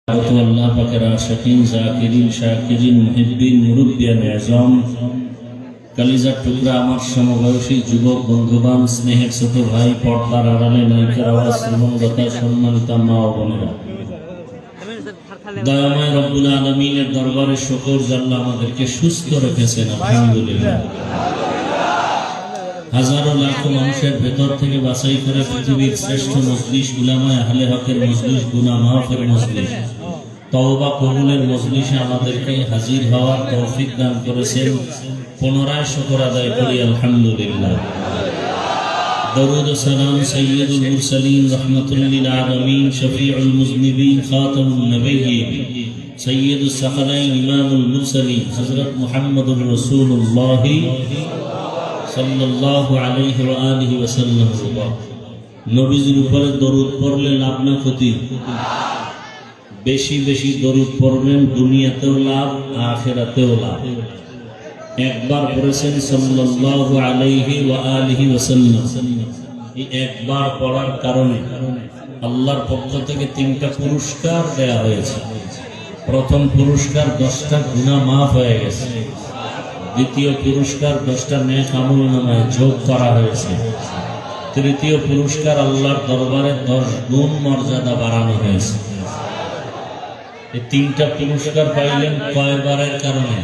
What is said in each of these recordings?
আল্লাহ পাকের আশিকিন জাকিরিন শাকিরিন মুহিব্বিন মুরব্বিয়ান আযম কলিজার টুকরা আমার সমবয়সী যুবক বন্ধুবান স্নেহের ছোট ভাই পর্দার আড়ালে নায়িকার আওয়াজ শ্রীমঙ্গতা সম্মানিত মা ও বোনেরা, দয়াময় রব্বুল আলামিনের দরবারে শুকর জাল্লাহ আমাদেরকে সুস্থ রেখেছেন, আলহামদুলিল্লাহ। হাজারো লাখো মানুষের ভেতর থেকে বাছাই করে পৃথিবীর শ্রেষ্ঠ মজলিস উলামায়ে আহলে হকের মজলিস, গুনাহ মাফের মজলিস, তওবা কবুলের মজলিসে আমাদেরকে হাজির হওয়ার তৌফিক দান করেছেন। পুনরায় শুকর আদায় করি, আলহামদুলিল্লাহ। দরুদ ও সালাম সাইয়্যিদুল মুরসালিন রাহমাতুল লিল আলামিন শফিউল মুজনিবিন খাতামুন নবিয়্যিন সাইয়্যিদুস সাকালাইন ইমামুল মুরসালিন হযরত মুহাম্মদুর রাসূলুল্লাহ সাল্লাল্লাহু আলাইহি ওয়া আলিহি ওয়াসাল্লাম। নবীজির উপরে দরুদ পড়লে লাভ না ক্ষতি? বেশি বেশি দরুদ পড়বেন, দুনিয়াতেও লাভ আখিরাতেও লাভ। একবার পড়েছেন সাল্লাল্লাহু আলাইহি ওয়া আলিহি ওয়াসাল্লাম, এই একবার পড়ার কারণে আল্লাহর পক্ষ থেকে 3টা পুরস্কার দেয়া হয়েছে। প্রথম পুরস্কার 10টা গুনাহ মাফ হয়ে গেছে। দ্বিতীয় পুরস্কার 10টা নেক আমলনামায় যোগ করা হয়েছে। তৃতীয় পুরস্কার আল্লাহর দরবারে 10 গুণ মর্যাদা বাড়ানো হয়েছে। এই 3টা পুরস্কার পাইলেন কয়বারের কারণে?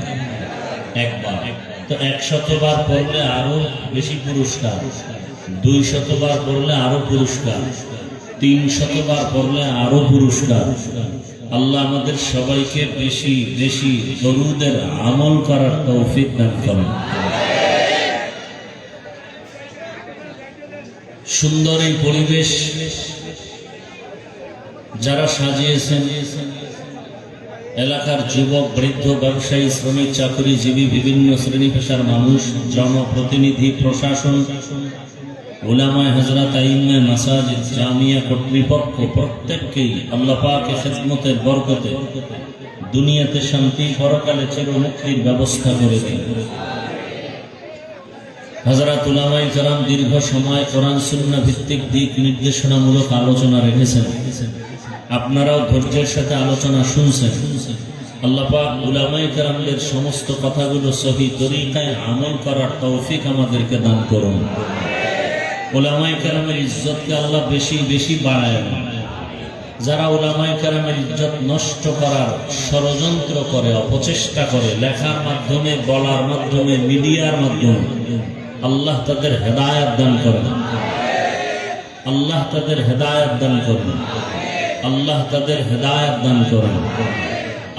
একবার। তো 100 বার পড়লে আরো বেশি পুরস্কার, 200 বার পড়লে আরো পুরস্কার, 300 বার পড়লে আরো পুরস্কার। আল্লাহ আমাদের সবাইকে বেশি বেশি দরুদের আমল করার তৌফিক দান করেন। সুন্দর এই পরিবেশ যারা সাজিয়েছেন, এলাকার যুবক, বৃদ্ধ, ব্যবসায়ী, শ্রমিক, চাকরিজীবী, বিভিন্ন শ্রেণী পেশার মানুষ, জনপ্রতিনিধি, প্রশাসন, উলামায়ে হযরত, আইম্মে মাসাজিদ, জামিয়া কর্তৃপক্ষ, প্রত্যেককেই আল্লাহ পাকের খিদমতের বরকতে দুনিয়াতে শান্তি, পরকালে চিরমুক্তির ব্যবস্থা করে দিন। হযরত উলামায়ে কেরাম দীর্ঘ সময় কোরআন সুন্নাহ ভিত্তিক দিক নির্দেশনামূলক আলোচনা রেখেছেন। আপনারাও ধৈর্যের সাথে আলোচনা শুনছেন। আল্লাহ পাক উলামায়ে কেরামদের সমস্ত কথাগুলো সহিহ তরিকায় আমল করার তৌফিক আমাদেরকে দান করুন। উলামায়ে কেরামের ইজ্জতকে আল্লাহ বেশি বেশি বাড়ায় না। যারা উলামায়ে কেরামের ইজ্জত নষ্ট করার ষড়যন্ত্র করে, অপচেষ্টা করে, লেখার মাধ্যমে, বলার মাধ্যমে, মিডিয়ার মাধ্যমে, আল্লাহ তাদের হেদায়েত দান করেন। আল্লাহ তাদের হেদায়েত দান করেন। আল্লাহ তাদের হেদায়েত দান করেন।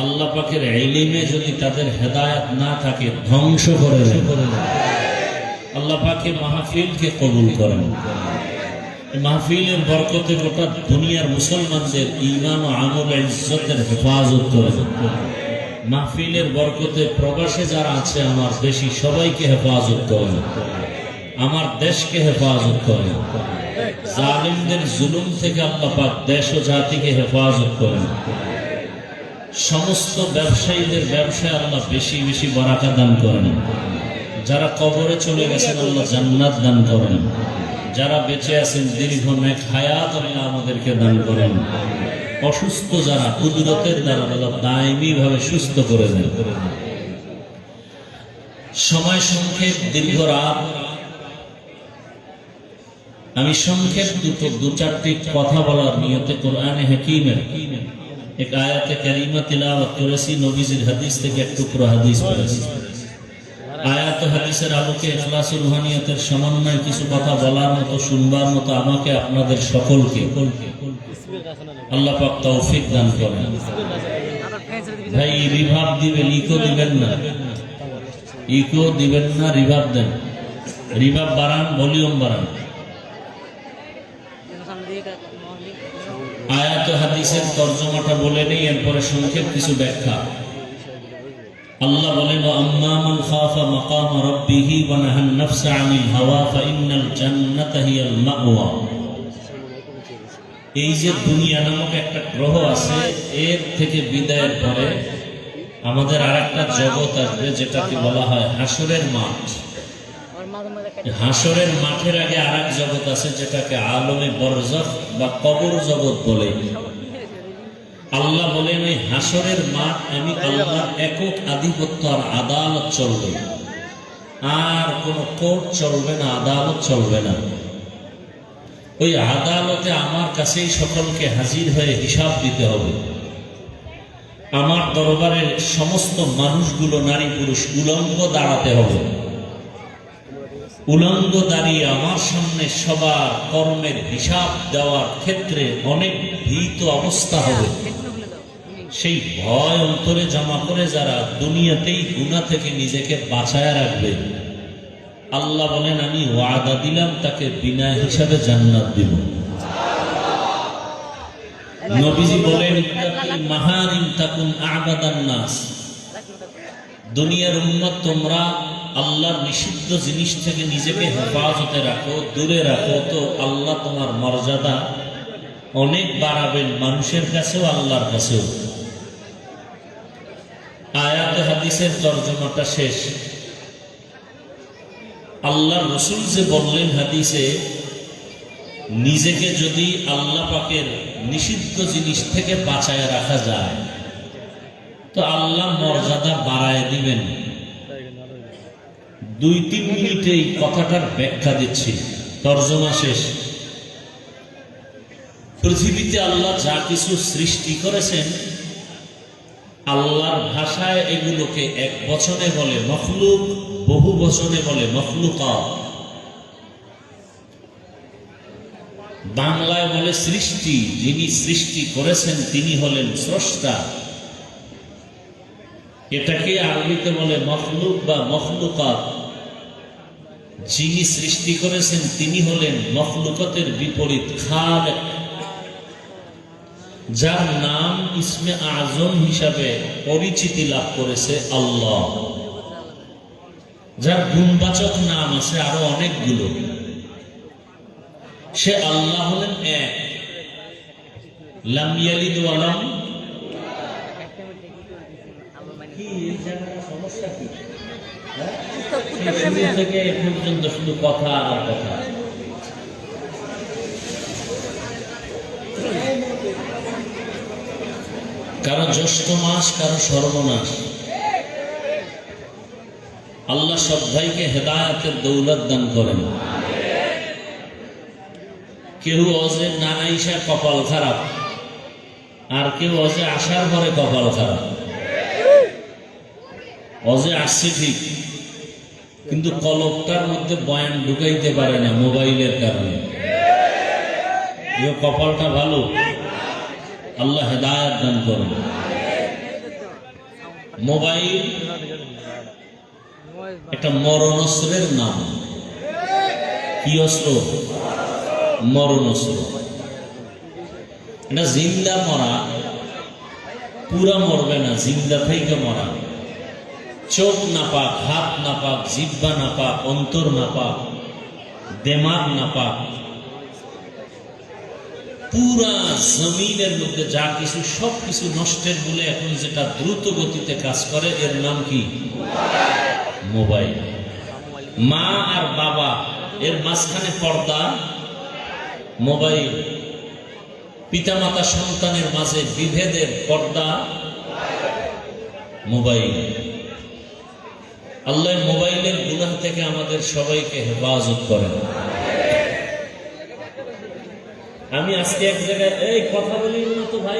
আল্লাহ পাকের ইলমে যদি তাদের হেদায়েত না থাকে, ধ্বংস করে দেন। আল্লাহ পাকের মাহফিলকে কবুল করেন। মাহফিলের বরকতে গোটা দুনিয়ার মুসলমানদের ঈমান ও আমল ইজ্জতের হেফাজত করেন। মাহফিলের বরকতে প্রবাসে যারা আছে, আমার দেশি সবাইকে হেফাজত করেন। আমার দেশকে হেফাজত করেন। জালিমদের জুলুম থেকে আল্লাহ পাক দেশ ও জাতিকে হেফাজত করেন। সমস্ত ব্যবসায়ীদের ব্যবসায় আল্লাহ বেশি বেশি বারাকা দান করেন। যারা কবরে চলে গেছেন আল্লাহ জান্নাত দান করেন। যারা বেঁচে আছেন দীর্ঘ নেক হায়াত আল্লাহ আমাদেরকে দান করেন। অসুস্থ যারা, কুদরতের দ্বারা আল্লাহ দায়মি ভাবে সুস্থ করে দেন। সময় সংক্ষেপ, দীর্ঘ রাত, আমি সংক্ষেপ দু চারটি কথা বলার নিয়তে কোরআনে হাকিমের এক আয়াতে কারিমা তিলাওয়াত করেছি। নবীজির হাদিস থেকে এক টুকরো হাদিস পড়েছি। আয়াত হাদিসের আলোকে ইখলাস ও রুহানিয়তের সমন্বয়ে কিছু কথা বলার মতো, শুনবার মতো আমাকে আপনাদের সকলকে আল্লাহ পাক তৌফিক দান করেন। ভাই রিভাব দিবেন, ইকো দিবেন না, ইকো দিবেন না, রিভাব দেন। রিভাব বাড়ান, ভলিউম বাড়ান। আয়াত হাদিসের তরজমাটা বলে নেই, এরপরে সংক্ষেপ কিছু ব্যাখ্যা। আল্লাহ বলেন, আম্মা মান খাফা মাকাম রাব্বিহি ওয়া নাহান নাফসা আনিল হাওয়া ফাইন্নাল জান্নাতা হিয়াল মাওয়া। এই যে দুনিয়া নামক একটা গ্রহ আছে, এর থেকে বিদায়ের পরে আমাদের আরেকটা জগৎ আসবে, যেটাকে বলা হয় হাসরের মাঠ। হাসরের মাঠের আগে আরেক জগৎ আছে, যেটাকে আলমে বরজখ বা কবর জগৎ বলে। আল্লাহ বলেন ওই হাসরের মাঠ আমি আল্লাহর একক আধিপত্য আর আদালত চলবে, আর কোন কোর্ট চলবে না, আদালত চলবে না। ওই আদালতে আমার কাছেই সকলকে হাজির হয়ে হিসাব দিতে হবে। আমার দরবারের সমস্ত মানুষগুলো, নারী পুরুষ, উলঙ্গ দাঁড়াতে হবে। উলঙ্গ দাঁড়িয়ে আমার সামনে সবার কর্মের হিসাব দেওয়ার ক্ষেত্রে অনেক ভীত অবস্থা হবে। সেই ভয় অন্তরে জমা করে যারা দুনিয়াতেই গুনাহ থেকে নিজেকে বাঁচায় রাখবে, আল্লাহ বলেন আমি ওয়াদা দিলাম তাকে বিনা হিসাবে জান্নাত দিব। নবীজি বলেন মাহারিম তাকুন আবাদান নাস, দুনিয়ার উম্মত তোমরা আল্লাহর নিষিদ্ধ জিনিস থেকে নিজেকে হেফাজতে রাখো, দূরে রাখো, তো আল্লাহ তোমার মর্যাদা অনেক বাড়াবেন, মানুষের কাছেও আল্লাহর কাছেও। আয়াত হাদিসের তর্জমাটা শেষ। আল্লাহ রসুল যে বললেন হাদিসে, নিজেকে যদি আল্লাহ পাকের নিষিদ্ধ জিনিস থেকে বাঁচায় রাখা যায় তো আল্লাহ মর্যাদা বাড়ায় দিবেন। 2-3 মিনিটে এই কথাটার ব্যাখ্যা দিচ্ছি, তর্জমা শেষ। পৃথিবীতে আল্লাহ যা কিছু সৃষ্টি করেছেন, আল্লাহর ভাষায় এগুলোকে এক বচনে বলে মখলুক, বহু বচনে বলে মখলুকাত। বাংলায় বলে সৃষ্টি, যিনি সৃষ্টি করেছেন তিনি হলেন স্রষ্টা। এটাকে আরবিতে বলে মখলুক বা মখলুকাত। যিনি সৃষ্টি করেছেন তিনি হলেন মখলুকাতের বিপরীত খালেক, যার নাম ইসমে আজম হিসাবে পরিচিতি লাভ করেছে আল্লাহ, যার গুণবাচক নাম আছে আরো অনেকগুলো। সে আল্লাহ হলেন এক, লাম ইয়ালিদ ওয়া লাম। কি এই জায়গাটা সমস্যা কি? শুরু থেকে এ পর্যন্ত শুধু কথা আর কথা। কারো জ্যৈষ্ঠ মাস, কারো সর্বনাশ। আল্লাহ সব ভাইকে হেদায়েতের দৌলত দান করেন। কেউ অজে না আইসা কপাল খারাপ, আর কেউ অজে আসার পরে কপাল খারাপ। অজে আসছে ঠিক, কিন্তু কলবটার মধ্যে বয়ান ঢুকাইতে পারে না মোবাইলের কারণে। কপালটা ভালো, আল্লাহ হেদায়েত দান করেন। মোবাইল একটা মরণস্ত্রের নাম। কি অস্ত্র? মরণস্ত্র। এটা জিন্দা মরা, পুরা মরবে না, জিন্দা থেকে মরা। চোখ নাপাক, হাত নাপাক, জিহ্বা নাপাক, অন্তর নাপাক, দেমাগ নাপাক, পুরা জমিনের মধ্যে যা কিছু সবকিছু নষ্টের বলে এখন যেটা দ্রুত গতিতে কাজ করে, এর নাম কি? মোবাইল। মা আর বাবা এর মাঝখানে পর্দা মোবাইল। পিতামাতা সন্তানের মাঝে বিভেদের পর্দা মোবাইল। আল্লাহ মোবাইলের গুনাহ থেকে আমাদের সবাইকে হেফাজত করেন। আমি আজকে এক জায়গায় এই কথা বলি না তো ভাই,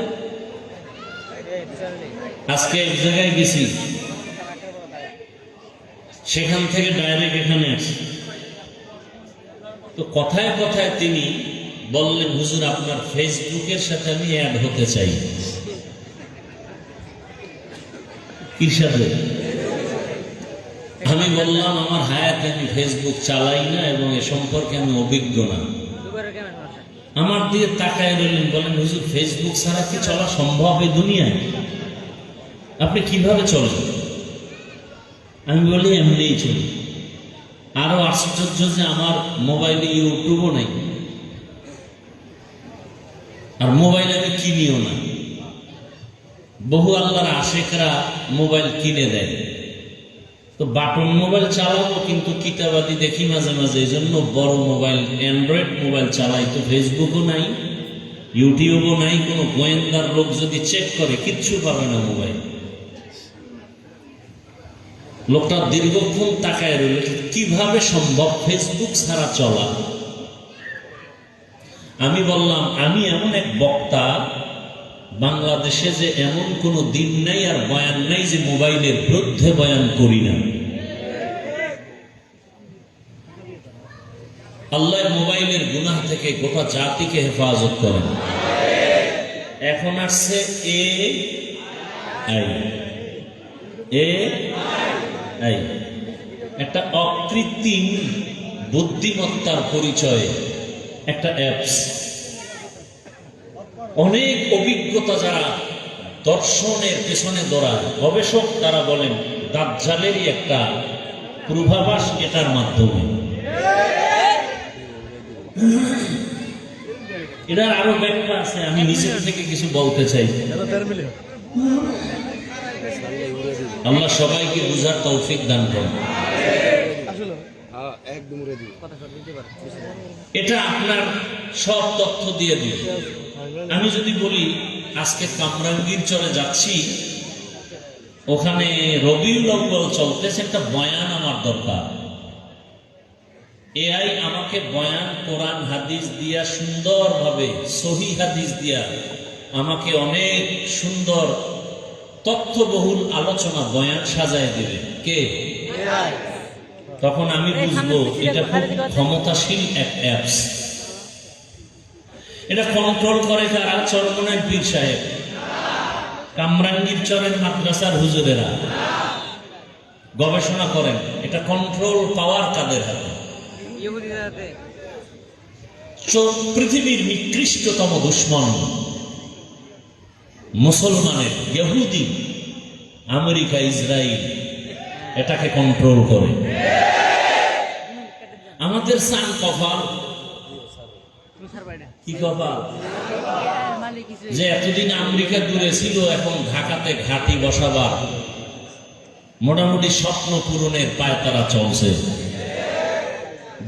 আজকে এক জায়গায় গেছি, সেখান থেকে ডাইরেক্ট এখানে আসি। তো কথায় কথায় তিনি বললেন, হুজুর আপনার ফেসবুকের সাথে আমি অ্যাড হতে চাই। কির সাথে? আমি বললাম আমার হায়াতে আমি ফেসবুক চালাই না এবং এ সম্পর্কে আমি অভিজ্ঞ না। আমার দিয়ে তাকায় রইলেন, বলেন হুজুর ফেসবুক ছাড়া কি চলা সম্ভব এই দুনিয়ায়? আপনি কিভাবে চলেন? আমি বলি এমনিই চলি। আরো আশ্চর্য যে আমার মোবাইলে ইউটিউবও নেই, আর মোবাইল আমি কিনিও না। বহু আল্লাহর আশেকরা মোবাইল কিনে দেয়, তো বাটন মোবাইল চালাবো কিন্তু কিতাবাদি দেখি মাঝে মাঝে, এই জন্য বড় মোবাইল অ্যান্ড্রয়েড মোবাইল চালাই, তো ফেসবুকও নাই, ইউটিউবও নাই, কোনো গোয়েন্দার লোক যদি চেক করে কিচ্ছু পাবে না মোবাইল। লোকটা দীর্ঘক্ষণ তাকায় রইল, কিভাবে সম্ভব ফেসবুক ছাড়া চলা? আমি বললাম, আমি এমন এক বক্তা, বাংলাদেশে যে এমন কোনো দিন নাই আর বয়ান নাই যে মোবাইলের বিরুদ্ধে বয়ান করি না। আল্লাহ মোবাইলের গুনাহ থেকে গোটা জাতিকে হেফাজত করেন। এখন আসছে AI, একটা অকৃত্রিম বুদ্ধিমত্তার পরিচয়, একটা অ্যাপস। অনেক অভিজ্ঞতা যারা দর্শনের পেছনে দৌড়ায়, গবেষক তারা বলেন দাজ্জালেরই একটা পূর্বাভাস এটার মাধ্যমে। এটার আরো ব্যাখ্যা আছে, আমি নিজের থেকে কিছু বলতে চাই। আল্লাহ সবাইকে বুঝার তৌফিক দান করেন। এটা আপনার সব তথ্য দিয়ে দিবে। আমি যদি বলি আজকে কামরাঙ্গীর চলে যাচ্ছি, ওখানে রবিউল আউয়াল চলতেছে, একটা বয়ান আমার দরকার। AI আমাকে বয়ান কোরআন হাদিস দিয়া সুন্দরভাবে, সহি হাদিস দিয়া আমাকে অনেক সুন্দর তথ্যবহুল আলোচনা বয়ান সাজায় দেবে। কে? তখন আমি বুঝবো এটা খুব ক্ষমতাশীল এক অ্যাপস। এটা কন্ট্রোল করে কারা? চরমনায় পীর সাহেব, কামরাঙ্গীর চরের মাদ্রাসার হুজুরেরা গবেষণা করেন এটা কন্ট্রোল পাওয়ার কাদের হাতে? পৃথিবীর নিকৃষ্টতম দুশ্মন মুসলমানের ইহুদি, আমেরিকা, ইসরায়েল এটাকে কন্ট্রোল করে। আমাদের সান কপাল, কি কপাল যে এতদিন আমেরিকা দূরে ছিল, এখন ঢাকাতে ঘাঁটি বসাবার মোটামুটি স্বপ্ন পূরণের পায়তারা চলছে।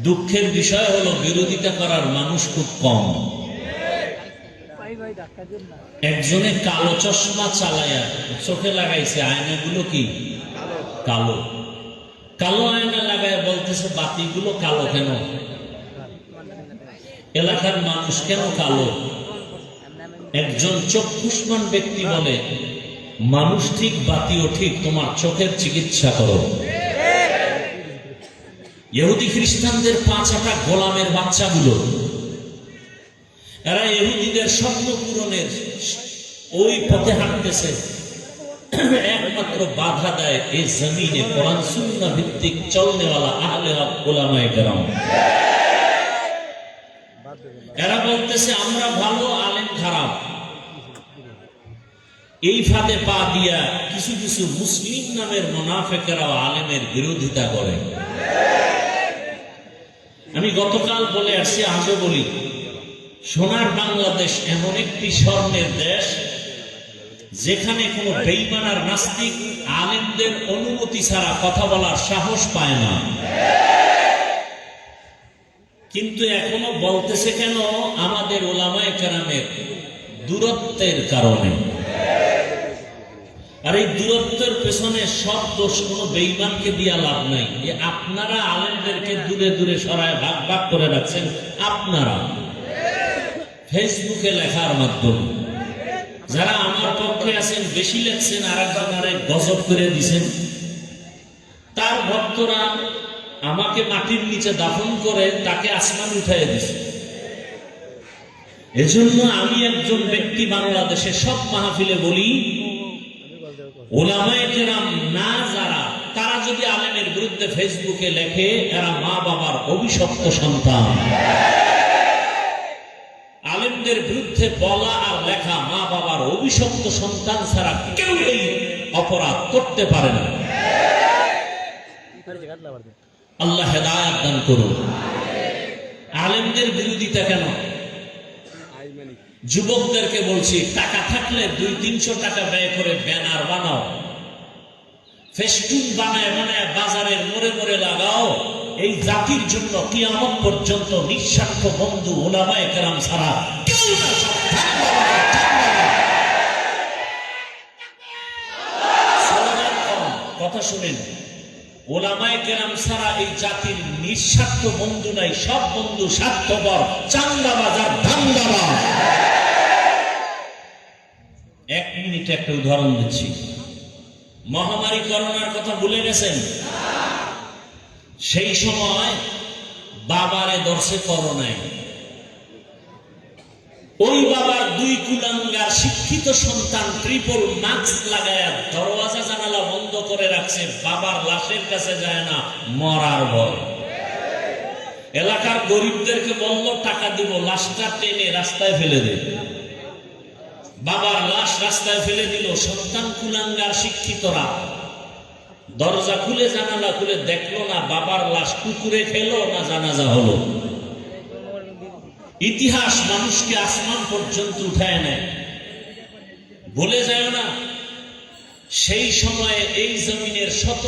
দুঃখের বিষয় হলো বিরোধিতা করার মানুষ খুব কম। একজনে কালো চশমা চালায়া চোখে লাগাইছে, আয়নাগুলো কি কালো? কালো আয়না লাগায় বলতেছে বাতিগুলো কালো কেন? এলাকার মানুষ কেন কালো? একজন চক্ষুষ্মান ব্যক্তি বলে, মানুষ ঠিক বাতিও ঠিক, তোমার চোখের চিকিৎসা করো। ইহুদি খ্রিস্টানদের 5 গোলামের বাচ্চাগুলো, এরা ইহুদিদের স্বপ্ন পূরণের ওই পথে হাঁটতেছে। একমাত্র বাধা দেয় এই জমিনে কোরআন সুন্নাহ ভিত্তিক চলনেওয়ালা আহলে হক উলামায়ে কেরাম। এরা বলতেছে আমরা ভালো, আলেম খারাপ। এই ফাঁদে পা দিয়া কিছু কিছু মুসলিম নামের মুনাফিকরাও আলেমের বিরোধিতা করে। আমি গতকাল বলে আসছি, আজও বলি, সোনার বাংলাদেশ এমন একটি স্বর্ণের দেশ যেখানে কোনো বেঈমান আর নাস্তিক আলেমদের অনুমতি ছাড়া কথা বলার সাহস পায় না। কিন্তু এখনো বলতেছে কেন? আমাদের উলামায়ে কেরামের দূরত্বের কারণে। আর এই দূরত্বের পেছনে সব দোষ কোনো বেঈমানকে দিয়া লাভ নাই। আপনারা আলেমদেরকে দূরে দূরে সরায় ভাগ ভাগ করে রাখছেন। আপনারা ফেসবুকে লেখার মাধ্যমে যারা আমার পক্ষে আছেন, বেশি লেখছেন, আর একজনের গজব করে দিছেন। তার ভক্তরা আমাকে মাটির নিচে দাফন করে তাকে আসমান উঠাই দিছে। এজন্য আমি একজন ব্যক্তি বাংলাদেশে সব মাহফিলে বলি, উলামায়ে কেরাম না যারা, তারা যদি আলেমের বিরুদ্ধে ফেসবুকে লেখে, এরা মা বাবার অভিশপ্ত সন্তান। আলেমদের বিরুদ্ধে বলা আর লেখা মা বাবার অভিশপ্ত সন্তান ছাড়া কেউ এই অপরাধ করতে পারে না। আল্লাহ হেদায়েত দান করুন। আলেমদের বিরোধিতা কেন? যুবকদেরকে বলছি, টাকা থাকলে 200-300 টাকা ব্যয় করে ব্যানার বানাও, ফেস্টুন বানায় বানায় বাজারের মোড়ে মোড়ে লাগাও। এই জাতির জন্য কিয়ামত পর্যন্ত নিঃস্বার্থ বন্ধু উলামায়ে কেরাম ছাড়া কেউ না। কথা শুনেন, ওলামায়ে কেরাম ছাড়া এই জাতির নিঃস্বার্থ বন্ধু নাই, সব বন্ধু স্বার্থপর, চান্দাবাজ আর ধান্দাবাজ। 1 মিনিটে একটা উদাহরণ দিচ্ছি। মহামারী করোনার কথা ভুলে গেছেন? সেই সময় বাবারে ধরছে করোনায়, ওই বাবার 2 কুলাঙ্গার শিক্ষিত সন্তান ট্রিপল মাস্ক লাগায়া দরওয়াজা জানালা বন্ধ করে রাখছে, বাবার লাশের কাছে যায় না, মরার ভয়। এলাকার গরিবদেরকে বলল টাকা দিব, লাশটা টেনে রাস্তায় ফেলে দে। বাবার লাশ রাস্তায় ফেলে দিল। সন্তান কুলাঙ্গার শিক্ষিতরা দরজা খুলে জানালা খুলে দেখলো না বাবার লাশ কুকুরে খেলো না জানাজা হলো। ইতিহাস মানুষকে আসমান পর্যন্ত উঠায় নেয়। বলে যায় না, সেই সময়ে এই জমিনের শত